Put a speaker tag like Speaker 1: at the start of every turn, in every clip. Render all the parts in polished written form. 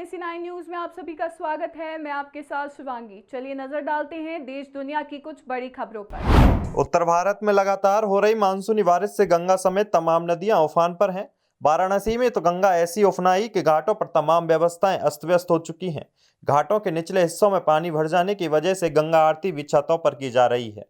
Speaker 1: NAC9 news में आप सभी का स्वागत है। मैं आपके साथ शिवांगी। चलिए नजर डालते हैं देश दुनिया की कुछ बड़ी खबरों पर।
Speaker 2: उत्तर भारत में लगातार हो रही मानसूनी बारिश से गंगा समेत तमाम नदियां उफान पर हैं। वाराणसी में तो गंगा ऐसी उफनाई कि घाटों पर तमाम व्यवस्थाएं अस्त व्यस्त हो चुकी हैं। घाटों के निचले हिस्सों में पानी भर जाने की वजह से गंगा आरती भी छतों पर की जा रही है।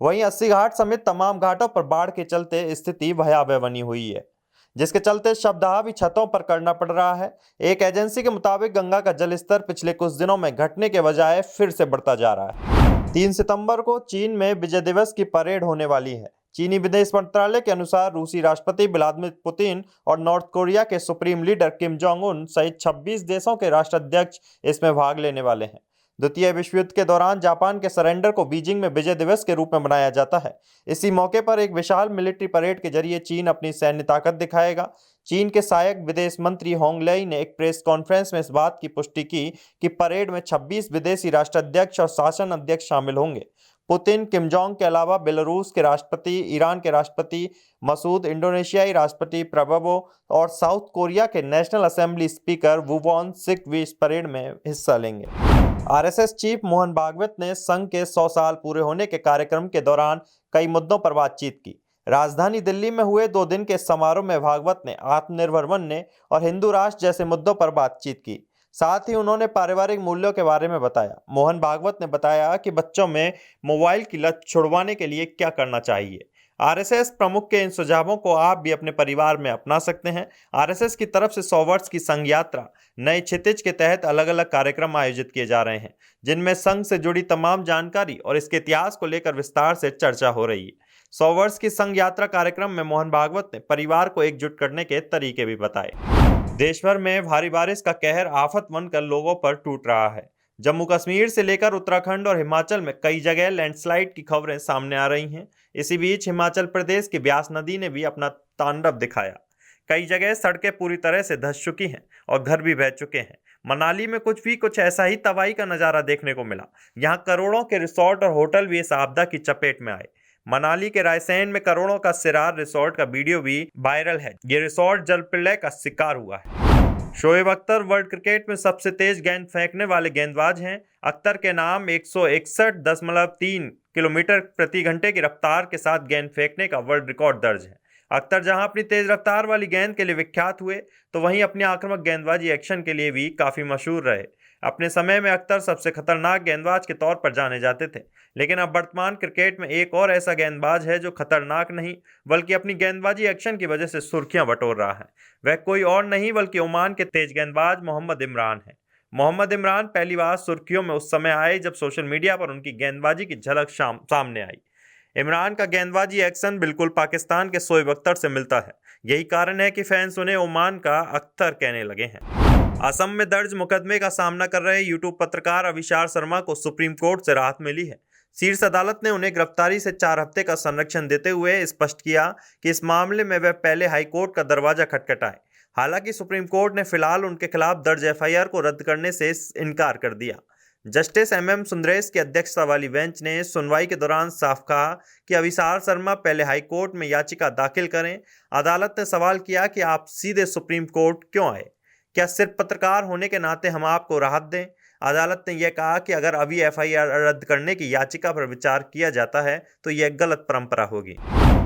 Speaker 2: वहीं 80 घाट समेत तमाम घाटों पर बाढ़ के चलते स्थिति भयावह बनी हुई है, जिसके चलते शवदाह भी छतों पर करना पड़ रहा है। एक एजेंसी के मुताबिक गंगा का जलस्तर पिछले कुछ दिनों में घटने के बजाय फिर से बढ़ता जा रहा है। 3 सितंबर को चीन में विजय दिवस की परेड होने वाली है। चीनी विदेश मंत्रालय के अनुसार रूसी राष्ट्रपति व्लादिमीर पुतिन और नॉर्थ कोरिया के supreme leader Kim Jong Un सहित 26 देशों के राष्ट्राध्यक्ष इसमें भाग लेने वाले हैं। द्वितीय विश्व युद्ध के दौरान जापान के सरेंडर को बीजिंग में विजय दिवस के रूप में मनाया जाता है। इसी मौके पर एक विशाल मिलिट्री परेड के जरिए चीन अपनी सैन्य ताकत दिखाएगा। चीन के सहायक विदेश मंत्री होंग लेई ने एक प्रेस कॉन्फ्रेंस में इस बात की पुष्टि की कि परेड में 26 विदेशी राष्ट्राध्यक्ष और शासन अध्यक्ष शामिल होंगे। पुतिन, किम जोंग के अलावा बेलारूस के राष्ट्रपति, ईरान के राष्ट्रपति मसूद, इंडोनेशियाई राष्ट्रपति प्रबोवो और साउथ कोरिया के नेशनल असेंबली स्पीकर वू वॉन सिक भी इस परेड में हिस्सा लेंगे। आरएसएस चीफ मोहन भागवत ने संघ के 100 साल पूरे होने के कार्यक्रम के दौरान कई मुद्दों पर बातचीत की। राजधानी दिल्ली में हुए 2 दिन के समारोह में भागवत ने आत्मनिर्भर बनने और हिंदू राष्ट्र जैसे मुद्दों पर बातचीत की। साथ ही उन्होंने पारिवारिक मूल्यों के बारे में बताया। मोहन भागवत ने बताया कि बच्चों में मोबाइल की लत छुड़वाने के लिए क्या करना चाहिए। आरएसएस प्रमुख के इन सुझावों को आप भी अपने परिवार में अपना सकते हैं। आरएसएस की तरफ से 100 वर्ष की संघ यात्रा नए क्षितिज के तहत अलग अलग कार्यक्रम आयोजित किए जा रहे हैं, जिनमें संघ से जुड़ी तमाम जानकारी और इसके इतिहास को लेकर विस्तार से चर्चा हो रही है। 100 वर्ष की संघ यात्रा कार्यक्रम में मोहन भागवत ने परिवार को एकजुट करने के तरीके भी बताए। देश भर में भारी बारिश का कहर आफत बनकर लोगों पर टूट रहा है। जम्मू कश्मीर से लेकर उत्तराखंड और हिमाचल में कई जगह लैंडस्लाइड की खबरें सामने आ रही हैं। इसी बीच हिमाचल प्रदेश की ब्यास नदी ने भी अपना तांडव दिखाया। कई जगह सड़कें पूरी तरह से धंस चुकी हैं और घर भी बह चुके हैं। मनाली में कुछ ऐसा ही तबाही का नजारा देखने को मिला। यहां करोड़ों के रिसोर्ट और होटल भी इस आपदा की चपेट में आए। मनाली के रायसेन में करोड़ों का सिरार रिसोर्ट का वीडियो भी वायरल है। ये रिसोर्ट जल प्रलय का शिकार हुआ है। शोएब अख्तर वर्ल्ड क्रिकेट में सबसे तेज गेंद फेंकने वाले गेंदबाज हैं। अख्तर के नाम 161.3 किलोमीटर प्रति घंटे की रफ्तार के साथ गेंद फेंकने का वर्ल्ड रिकॉर्ड दर्ज है। अख्तर जहां अपनी तेज रफ्तार वाली गेंद के लिए विख्यात हुए, तो वहीं अपनी आक्रामक गेंदबाजी एक्शन के लिए भी काफी मशहूर रहे। अपने समय में अख्तर सबसे खतरनाक गेंदबाज के तौर पर जाने जाते थे, लेकिन अब वर्तमान क्रिकेट में एक और ऐसा गेंदबाज है जो खतरनाक नहीं बल्कि अपनी गेंदबाजी एक्शन की वजह से सुर्खियां बटोर रहा है। वह कोई और नहीं बल्कि ओमान के तेज गेंदबाज मोहम्मद इमरान है। मोहम्मद इमरान पहली बार सुर्खियों में उस समय आए जब सोशल मीडिया पर उनकी गेंदबाजी की झलक सामने आई। इमरान का गेंदबाजी एक्शन बिल्कुल पाकिस्तान के शोएब अख्तर से मिलता है। यही कारण है कि फैंस उन्हें ओमान का अख्तर कहने लगे हैं। असम में दर्ज मुकदमे का सामना कर रहे यूट्यूब पत्रकार अविशार शर्मा को सुप्रीम कोर्ट से राहत मिली है। शीर्ष अदालत ने उन्हें गिरफ्तारी से 4 हफ्ते का संरक्षण देते हुए स्पष्ट किया कि इस मामले में वे पहले हाईकोर्ट का दरवाजा खटखटाएं। हालांकि सुप्रीम कोर्ट ने फिलहाल उनके खिलाफ दर्ज एफआईआर को रद्द करने से इनकार कर दिया। जस्टिस MM सुंदरेश की अध्यक्षता वाली बेंच ने सुनवाई के दौरान साफ कहा कि अविशार शर्मा पहले हाईकोर्ट में याचिका दाखिल करें। अदालत ने सवाल किया कि आप सीधे सुप्रीम कोर्ट क्यों आए? क्या सिर्फ पत्रकार होने के नाते हम आपको राहत दें? अदालत ने यह कहा कि अगर अभी एफआईआर रद्द करने की याचिका पर विचार किया जाता है तो यह गलत परंपरा होगी।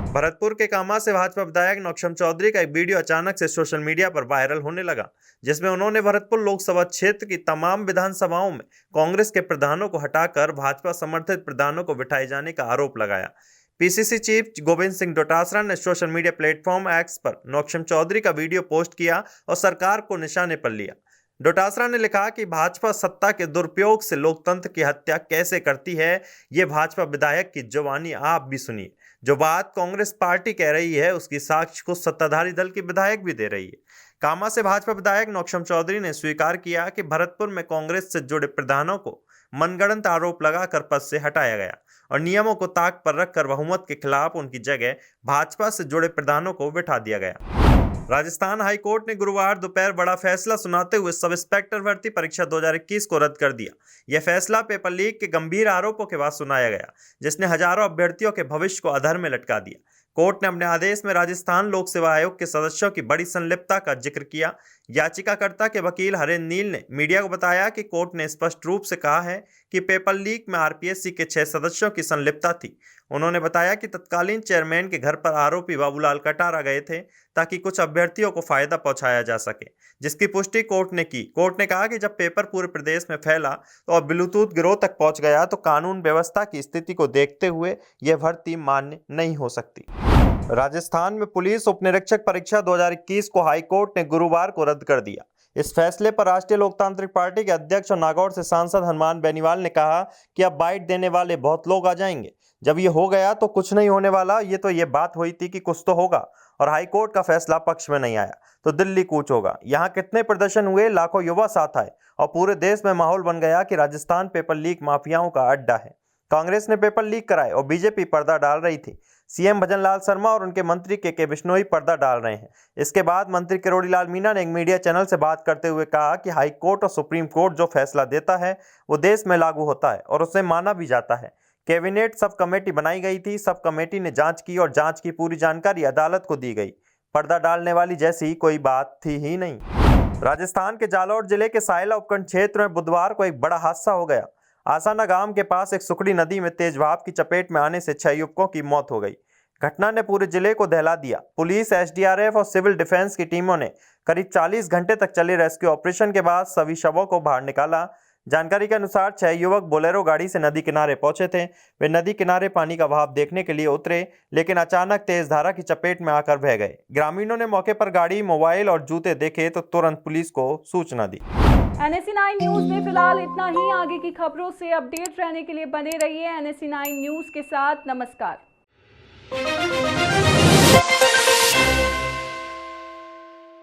Speaker 2: भरतपुर के कामा से भाजपा विधायक नौक्षम चौधरी का एक वीडियो अचानक से सोशल मीडिया पर वायरल होने लगा, जिसमें उन्होंने भरतपुर लोकसभा क्षेत्र की तमाम विधानसभाओं में कांग्रेस के प्रधानों को हटाकर भाजपा समर्थित प्रधानों को बिठाए जाने का आरोप लगाया। पीसीसी चीफ गोविंद सिंह डोटासरा ने सोशल मीडिया प्लेटफॉर्म एक्स पर नौक्षम चौधरी का वीडियो पोस्ट किया और सरकार को निशाने पर लिया। डोटासरा ने लिखा कि भाजपा सत्ता के दुरुपयोग से लोकतंत्र की हत्या कैसे करती है, ये भाजपा विधायक की जुबानी आप भी सुनिए। जो बात कांग्रेस पार्टी कह रही है उसकी साक्ष्य को सत्ताधारी दल की विधायक भी दे रही है। कामा से भाजपा विधायक नौक्षम चौधरी ने स्वीकार किया कि भरतपुर में कांग्रेस से जुड़े प्रधानों को मनगढ़ंत आरोप लगाकर पद से हटाया गया और नियमों को ताक पर रखकर बहुमत के खिलाफ उनकी जगह भाजपा से जुड़े प्रधानों को बिठा दिया गया। राजस्थान हाईकोर्ट ने गुरुवार दोपहर बड़ा फैसला सुनाते हुए सब इंस्पेक्टर भर्ती परीक्षा 2021 को रद्द कर दिया। यह फैसला पेपर लीक के गंभीर आरोपों के बाद सुनाया गया, जिसने हजारों अभ्यर्थियों के भविष्य को अधर में लटका दिया। कोर्ट ने अपने आदेश में राजस्थान लोक सेवा आयोग के सदस्यों की बड़ी संलिप्तता का जिक्र किया। याचिकाकर्ता के वकील हरेंद्र नील ने मीडिया को बताया कि कोर्ट ने स्पष्ट रूप से कहा है कि पेपर लीक में आरपीएससी के 6 सदस्यों की संलिप्तता थी। उन्होंने बताया कि तत्कालीन चेयरमैन के घर पर आरोपी बाबूलाल कटारा गए थे ताकि कुछ अभ्यर्थियों को फायदा पहुंचाया जा सके, जिसकी पुष्टि कोर्ट ने की। कोर्ट ने कहा कि जब पेपर पूरे प्रदेश में फैला तो अब ब्लूटूथ गिरोह तक पहुंच गया तो कानून व्यवस्था की स्थिति को देखते हुए यह भर्ती मान्य नहीं हो सकती। राजस्थान में पुलिस उप निरीक्षक परीक्षा 2021 को हाईकोर्ट ने गुरुवार को रद्द कर दिया। इस फैसले पर राष्ट्रीय लोकतांत्रिक पार्टी के अध्यक्ष और नागौर से सांसद हनुमान बेनीवाल ने कहा कि अब बाइट देने वाले बहुत लोग आ जाएंगे। जब ये हो गया तो कुछ नहीं होने वाला, ये बात हुई थी कि कुछ तो होगा और हाईकोर्ट का फैसला पक्ष में नहीं आया तो दिल्ली कूच होगा। यहाँ कितने प्रदर्शन हुए, लाखों युवा साथ आए और पूरे देश में माहौल बन गया कि राजस्थान पेपर लीक माफियाओं का अड्डा है। कांग्रेस ने पेपर लीक कराए और बीजेपी पर्दा डाल रही थी। सीएम भजनलाल शर्मा और उनके मंत्री के बिश्नोई पर्दा डाल रहे हैं। इसके बाद मंत्री किरोड़ी लाल मीणा ने एक मीडिया चैनल से बात करते हुए कहा कि हाई कोर्ट और सुप्रीम कोर्ट जो फैसला देता है वो देश में लागू होता है और उसे माना भी जाता है। कैबिनेट सब कमेटी बनाई गई थी, सब कमेटी ने जांच की और जांच की पूरी जानकारी अदालत को दी गई। पर्दा डालने वाली जैसी कोई बात थी ही नहीं। राजस्थान के जालौर जिले के सायला उपखंड क्षेत्र में बुधवार को एक बड़ा हादसा हो गया। आसाना गांव के पास एक सुखड़ी नदी में तेज भाप की चपेट में आने से 6 युवकों की मौत हो गई। घटना ने पूरे जिले को दहला दिया। पुलिस, एसडीआरएफ और सिविल डिफेंस की टीमों ने करीब 40 घंटे तक चले रेस्क्यू ऑपरेशन के बाद सभी शवों को बाहर निकाला। जानकारी के अनुसार 6 युवक बोलेरो गाड़ी से नदी किनारे पहुंचे थे। वे नदी किनारे पानी का बहाव देखने के लिए उतरे, लेकिन अचानक तेज धारा की चपेट में आकर बह गए। ग्रामीणों ने मौके पर गाड़ी, मोबाइल और जूते देखे तो तुरंत पुलिस को सूचना दी।
Speaker 1: NSE9 न्यूज में फिलहाल इतना ही। आगे की खबरों से अपडेट रहने के लिए बने रहिए NSE9 न्यूज के साथ। नमस्कार।